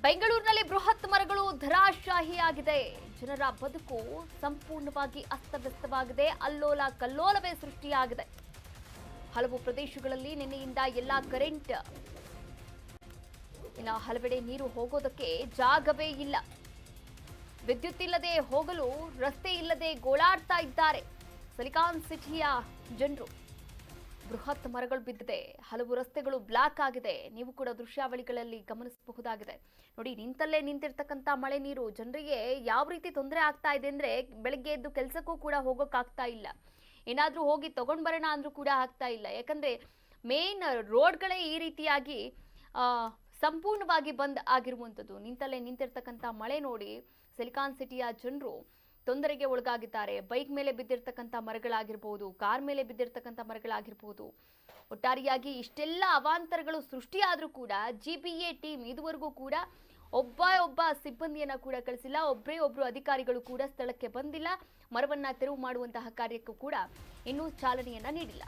ಬೆಂಗಳೂರಿನಲ್ಲಿ ಬೃಹತ್ ಮರಗಳು ಧರಾಶಾಹಿಯಾಗಿದೆ. ಜನರ ಬದುಕು ಸಂಪೂರ್ಣವಾಗಿ ಅಸ್ತವ್ಯಸ್ತವಾಗಿದೆ. ಅಲ್ಲೋಲ ಕಲ್ಲೋಲವೇ ಸೃಷ್ಟಿಯಾಗಿದೆ. ಹಲವು ಪ್ರದೇಶಗಳಲ್ಲಿ ನಿನ್ನೆಯಿಂದ ಎಲ್ಲಾ ಕರೆಂಟ್, ಇನ್ನು ಹಲವೆಡೆ ನೀರು ಹೋಗೋದಕ್ಕೆ ಜಾಗವೇ ಇಲ್ಲ. ವಿದ್ಯುತ್ ಇಲ್ಲದೆ ಹೋಗಲು ರಸ್ತೆ ಇಲ್ಲದೆ ಗೋಳಾಡ್ತಾ ಇದ್ದಾರೆ ಸಿಲಿಕಾನ್ ಸಿಟಿಯ ಜನರು. ಬೃಹತ್ ಮರಗಳು ಬಿದ್ದಿದೆ, ಹಲವು ರಸ್ತೆಗಳು ಬ್ಲಾಕ್ ಆಗಿದೆ. ನೀವು ಕೂಡ ದೃಶ್ಯಾವಳಿಗಳಲ್ಲಿ ಗಮನಿಸಬಹುದಾಗಿದೆ. ನೋಡಿ, ನಿಂತಲ್ಲೇ ನಿಂತಿರ್ತಕ್ಕಂಥ ಮಳೆ ನೀರು ಜನರಿಗೆ ಯಾವ ರೀತಿ ತೊಂದರೆ ಆಗ್ತಾ ಇದೆ ಅಂದ್ರೆ, ಬೆಳಗ್ಗೆ ಎದ್ದು ಕೆಲಸಕ್ಕೂ ಕೂಡ ಹೋಗೋಕ್ಕಾಗ್ತಾ ಇಲ್ಲ. ಏನಾದ್ರೂ ಹೋಗಿ ತಗೊಂಡ್ ಬರೋಣ ಅಂದ್ರೂ ಕೂಡ ಆಗ್ತಾ ಇಲ್ಲ. ಯಾಕಂದ್ರೆ ಮೇನ್ ರೋಡ್ಗಳೇ ಈ ರೀತಿಯಾಗಿ ಸಂಪೂರ್ಣವಾಗಿ ಬಂದ್ ಆಗಿರುವಂಥದ್ದು. ನಿಂತಲ್ಲೇ ನಿಂತಿರ್ತಕ್ಕಂಥ ಮಳೆ ನೋಡಿ ಸಿಲಿಕಾನ್ ಸಿಟಿಯ ಜನರು ತೊಂದರೆಗೆ ಒಳಗಾಗಿದ್ದಾರೆ. ಬೈಕ್ ಮೇಲೆ ಬಿದ್ದಿರ್ತಕ್ಕಂಥ ಮರಗಳಾಗಿರ್ಬೋದು, ಕಾರ್ ಮೇಲೆ ಬಿದ್ದಿರ್ತಕ್ಕಂಥ ಮರಗಳಾಗಿರ್ಬೋದು. ಒಟ್ಟಾರೆಯಾಗಿ ಇಷ್ಟೆಲ್ಲ ಅವಾಂತರಗಳು ಸೃಷ್ಟಿಯಾದ್ರೂ ಕೂಡ GPA ಟೀಮ್ ಇದುವರೆಗೂ ಕೂಡ ಒಬ್ಬ ಸಿಬ್ಬಂದಿಯನ್ನ ಕೂಡ ಕಳಿಸಿಲ್ಲ. ಒಬ್ರು ಅಧಿಕಾರಿಗಳು ಕೂಡ ಸ್ಥಳಕ್ಕೆ ಬಂದಿಲ್ಲ. ಮರವನ್ನ ತೆರವು ಮಾಡುವಂತಹ ಕಾರ್ಯಕ್ಕೂ ಕೂಡ ಇನ್ನೂ ಚಾಲನೆಯನ್ನ ನೀಡಿಲ್ಲ.